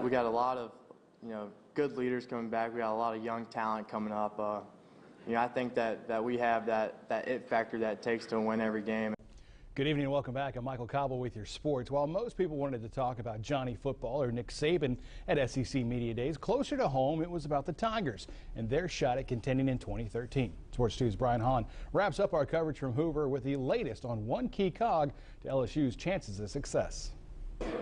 We got a lot of, good leaders coming back. We got a lot of young talent coming up. I think that we have that it factor that it takes to win every game. Good evening and welcome back. I'm Michael Cobble with your sports. While most people wanted to talk about Johnny Football or Nick Saban at SEC Media Days, closer to home it was about the Tigers and their shot at contending in 2013. Sports 2's Brian Hahn wraps up our coverage from Hoover with the latest on one key cog to LSU's chances of success.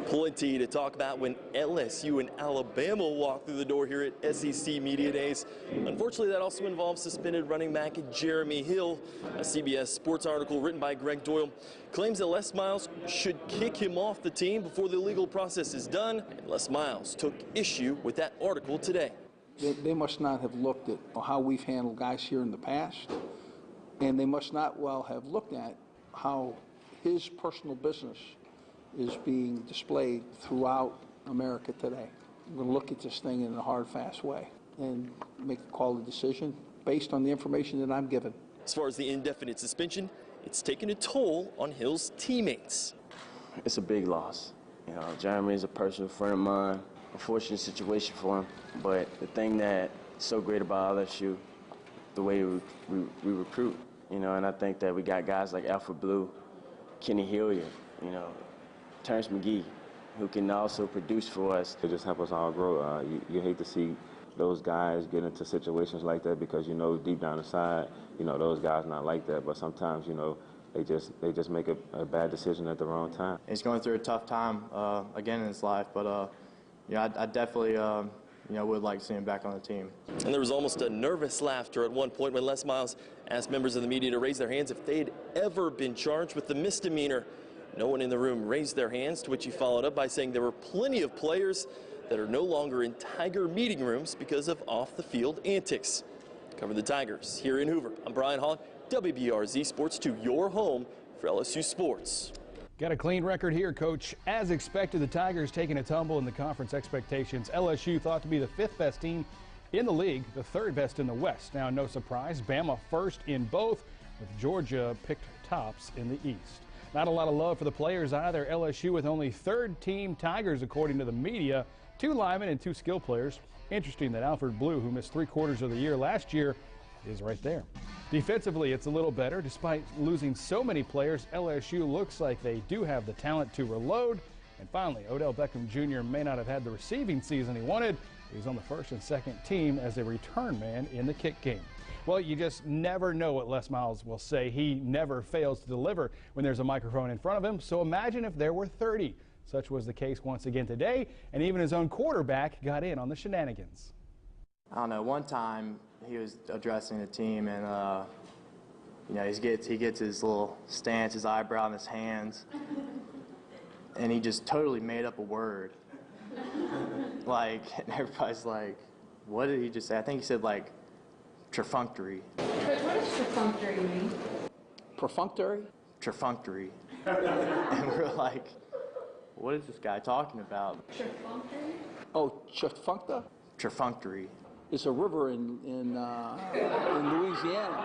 Plenty to talk about when LSU and Alabama walk through the door here at SEC Media Days. Unfortunately, that also involves suspended running back Jeremy Hill. A CBS Sports article written by Greg Doyle claims that Les Miles should kick him off the team before the legal process is done. And Les Miles took issue with that article today. They must not have looked at how we've handled guys here in the past, and they must not well have looked at how his personal business is being displayed throughout America today. We're going to look at this thing in a hard, fast way and make a call, a decision based on the information that I'm given. As far as the indefinite suspension, it's taken a toll on Hill's teammates. It's a big loss. Jeremy is a personal friend of mine. Unfortunate situation for him, but the thing that's so great about LSU, the way we recruit, and I think that we got guys like Alfred Blue, Kenny Hilliard, Terrence McGee, who can also produce for us. It just help us all grow. You hate to see those guys get into situations like that because deep down inside, those guys not like that. But sometimes, they just make a bad decision at the wrong time. He's going through a tough time again in his life, but I definitely would like to see him back on the team. And there was almost a nervous laughter at one point when Les Miles asked members of the media to raise their hands if they had ever been charged with the misdemeanor. No one in the room raised their hands, to which he followed up by saying there were plenty of players that are no longer in Tiger meeting rooms because of off-the-field antics. Cover the Tigers here in Hoover. I'm Brian Hahn, WBRZ Sports 2, your home for LSU sports. Got a clean record here, Coach. As expected, the Tigers taking a tumble in the conference expectations. LSU thought to be the 5th best team in the league, the 3rd best in the West. Now, no surprise, Bama first in both, with Georgia picked tops in the East. Not a lot of love for the players either. LSU with only 3rd-team Tigers, according to the media. 2 linemen and 2 skill players. Interesting that Alfred Blue, who missed 3/4 of the year last year, is right there. Defensively, it's a little better. Despite losing so many players, LSU looks like they do have the talent to reload. And finally, Odell Beckham Jr. may not have had the receiving season he wanted. He's on the 1st and 2nd team as a return man in the kick game. Well, you just never know what Les Miles will say. He never fails to deliver when there's a microphone in front of him. So imagine if there were 30. Such was the case once again today, and even his own quarterback got in on the shenanigans. I don't know, one time he was addressing the team and, he gets his little stance, his eyebrow in his hands, and he just totally made up a word. And everybody's like, what did he just say? I think he said, perfunctory. What does perfunctory mean? Perfunctory? Perfunctory. And we're like, what is this guy talking about? Perfunctory? Oh, Perfuncta? Perfunctory. It's a river in Louisiana.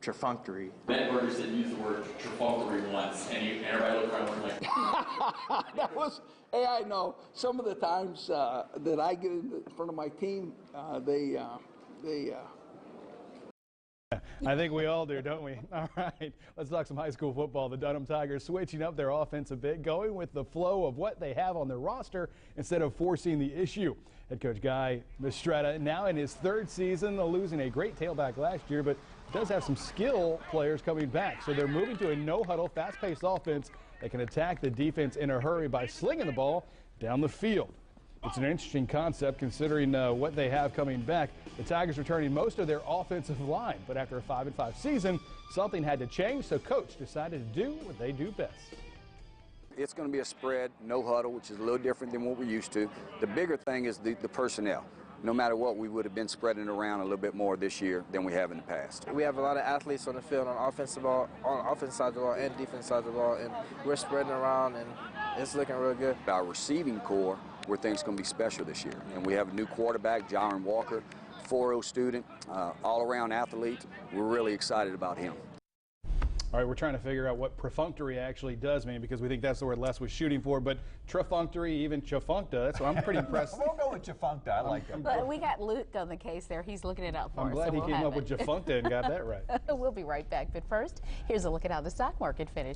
Perfunctory. Ben Burgers did use the word perfunctory once, and everybody looked around and was like, That was, hey, I know. Some of the times that I get in front of my team, they I think we all do, don't we? All right, let's talk some high school football. The Dunham Tigers switching up their offense a bit, going with the flow of what they have on their roster instead of forcing the issue. Head coach Guy Mistretta now in his 3rd season, losing a great tailback last year, but does have some skill players coming back. So they're moving to a no-huddle, fast-paced offense that can attack the defense in a hurry by slinging the ball down the field. It's an interesting concept considering what they have coming back. The Tigers returning most of their offensive line, but after a 5-5 season, something had to change, so coach decided to do what they do best. It's going to be a spread, no huddle, which is a little different than what we're used to. The bigger thing is the personnel. No matter what, we would have been spreading around a little bit more this year than we have in the past. We have a lot of athletes on the field on offense side of the ball and defense side of the ball, and we're spreading around, and it's looking real good. Our receiving core, we think it's going to be special this year, and we have a new quarterback, Jaron Walker, 4.0 student, all-around athlete. We're really excited about him. All right, we're trying to figure out what perfunctory actually does mean because we think that's the word Les was shooting for, but perfunctory, even chafuncta, that's what I'm pretty impressed. We'll go with chafuncta. I like that. But we got Luke on the case there. He's looking it up for us. I'm glad so he we'll came have up with chafuncta and got that right. We'll be right back. But first, here's a look at how the stock market finished.